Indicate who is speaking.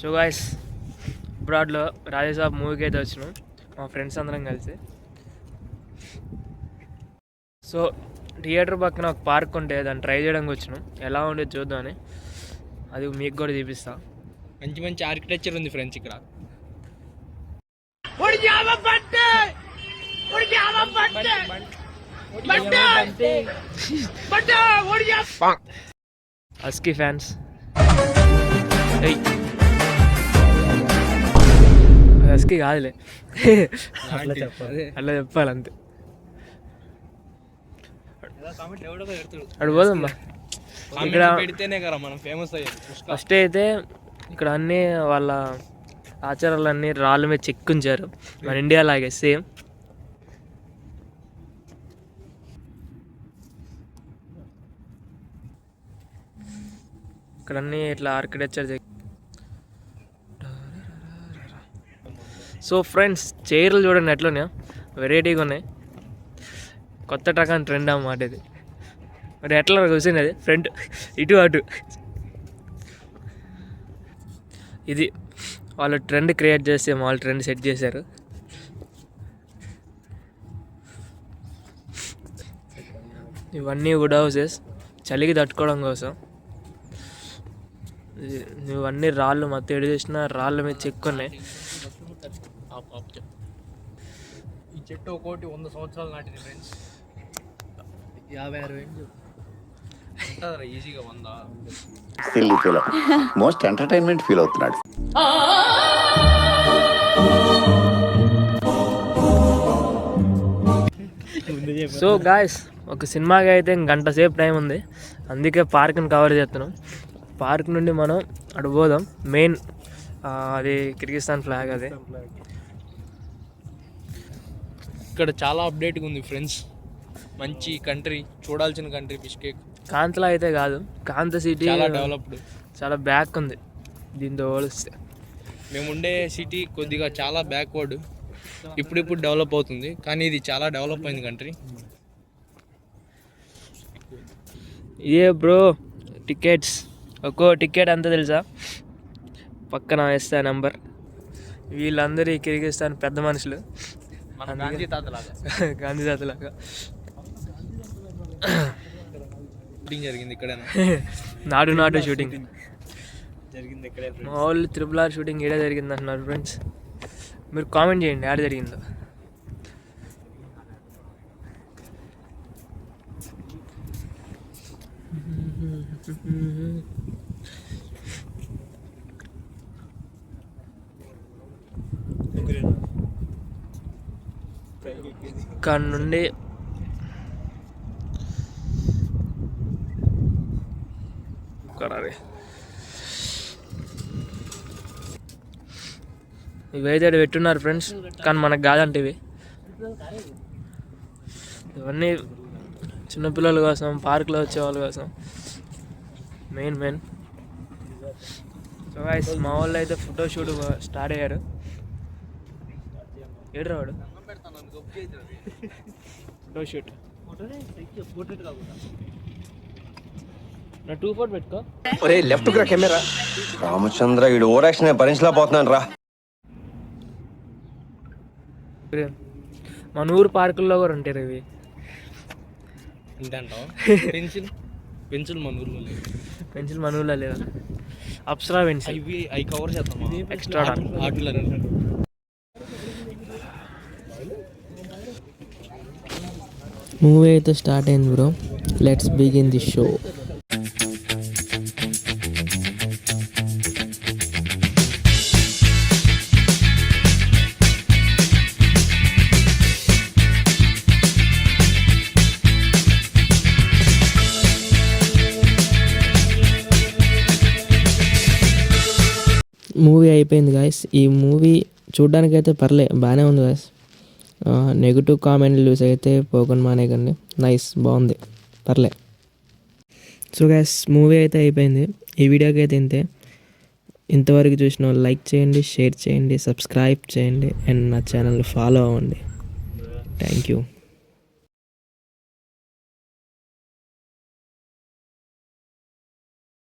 Speaker 1: So guys అబ్రాడ్లో Rajasaab మూవీకి అయితే వచ్చినాం మా ఫ్రెండ్స్ అందరం కలిసి. సో థియేటర్ పక్కన ఒక పార్క్ ఉంటే దాన్ని ట్రై చేయడానికి వచ్చినాం, ఎలా ఉండేది చూద్దామని. అది మీకు కూడా చూపిస్తా.
Speaker 2: మంచి మంచి ఆర్కిటెక్చర్ ఉంది ఫ్రెండ్స్ ఇక్కడ.
Speaker 1: హస్కీ ఫ్యాన్స్ హస్కీ కాదులే, అట్లా చెప్పాలి అంతే. అడు పోదమ్మా. ఇక్కడ ఫస్ట్ అయితే ఇక్కడ అన్నీ వాళ్ళ ఆచారాలన్నీ రాళ్ళ మీద చెక్కుంచారు, మన ఇండియా లాగే సేమ్. ఇక్కడ అన్నీ ఇట్లా ఆర్కిటెక్చర్. సో ఫ్రెండ్స్ చైర్లు చూడండి ఎట్లున్నాయో, వెరైటీగా ఉన్నాయి, కొత్త రకం ట్రెండ్ అన్నమాట ఇది. మరి ఎట్లా కూర్చుంది అది ఫ్రంట్ ఇటు అటు. ఇది వాళ్ళు ట్రెండ్ క్రియేట్ చేస్తే వాళ్ళు ట్రెండ్ సెట్ చేశారు. ఇవన్నీ వుడ్ హౌసెస్ చలికి తట్టుకోవడం కోసం. ఇవన్నీ రాళ్ళు, మొత్తం ఎడు చేసిన రాళ్ళ మీద చెక్కున్నాయి.
Speaker 2: ఈ చెట్టు ఒకటి 100 సంవత్సరాలు నాటింది ఫ్రెండ్స్. 56 ఏంటి ఈజీగా 100.
Speaker 3: మోస్ట్ ఎంటర్టైన్మెంట్ ఫీల్ అవుతున్నాడు.
Speaker 1: సో గాయస్ ఒక సినిమాకి అయితే గంట సేపు టైం ఉంది, అందుకే పార్క్ని కవర్ చేస్తున్నాం. పార్క్ నుండి మనం అటు పోదాం. మెయిన్ అది కిర్గిస్తాన్ ఫ్లాగ్. అది
Speaker 2: ఇక్కడ చాలా అప్డేట్గా ఉంది ఫ్రెండ్స్. మంచి కంట్రీ, చూడాల్సిన కంట్రీ బిష్కేక్.
Speaker 1: కాంతలా అయితే కాదు, కాంత సిటీ
Speaker 2: చాలా డెవలప్డ్,
Speaker 1: చాలా బ్యాక్ ఉంది దీంతో పోలిస్తే.
Speaker 2: మేము ఉండే సిటీ కొద్దిగా చాలా బ్యాక్వర్డ్, ఇప్పుడిప్పుడు డెవలప్ అవుతుంది, కానీ ఇది చాలా డెవలప్ అయింది కంట్రీ.
Speaker 1: ఇదే బ్రో టికెట్స్. ఒక్కో టికెట్ అంత తెలుసా? పక్కన వేస్తా నెంబర్. వీళ్ళందరూ ఈ కిర్గిస్తాన్ పెద్ద మనుషులు, గాంధీ తాతలాగా.
Speaker 2: షూటింగ్ జరిగింది ఇక్కడ,
Speaker 1: నాడు షూటింగ్ జరిగింది ఇక్కడ. మా వాళ్ళు RRR షూటింగ్ ఏడా జరిగింది అంటున్నారు ఫ్రెండ్స్. మీరు కామెంట్ చేయండి ఏడ జరిగిందో. ఇక్కడ నుండి ఇవైతే పెట్టున్నారు ఫ్రెండ్స్, కానీ మనకు కాదంటే ఇవి. ఇవన్నీ చిన్నపిల్లల కోసం, పార్క్లో వచ్చే వాళ్ళ కోసం మెయిన్. సో గైస్ మా వాళ్ళు అయితే ఫోటోషూట్ స్టార్ట్ అయ్యారు. ఏడు వాడు ఫోటోషూట్ నా 2 ఫోటో పెట్టుకో.
Speaker 3: లెఫ్ట్ కెమెరా రామచంద్ర వీడు ఓవర్ యాక్షన్ భరించలేకపోతున్నాను రా.
Speaker 1: మన ఊరు పార్కుల్లో కూడా ఉంటారు ఇవి.
Speaker 2: ఏంటంటావు? పెన్సిల్ మన ఊర్లో లేదు.
Speaker 1: పెన్సిల్ మన ఊర్లో లేదా? అప్సరా పెన్సిల్
Speaker 2: ఇవి అవి కవర్ చేస్తాం
Speaker 1: ఎక్స్ట్రా
Speaker 2: ఆటలు.
Speaker 1: మూవీ అయితే స్టార్ట్ అయింది bro, let's begin the show. Movie అయిపోయింది గాయస్. ఈ మూవీ చూడ్డానికైతే బాగానే ఉంది గాయస్. నెగిటివ్ కామెంట్లు చూసి అయితే పోకుండా మానేకండి. నైస్, బాగుంది, పర్లే. సో గాయస్ మూవీ అయితే అయిపోయింది. ఈ వీడియోకి అయితే ఇంతే. ఇంతవరకు చూసిన వాళ్ళు లైక్ చేయండి, షేర్ చేయండి, సబ్స్క్రైబ్ చేయండి, అండ్ నా ఛానల్ ఫాలో అవ్వండి. Thank you.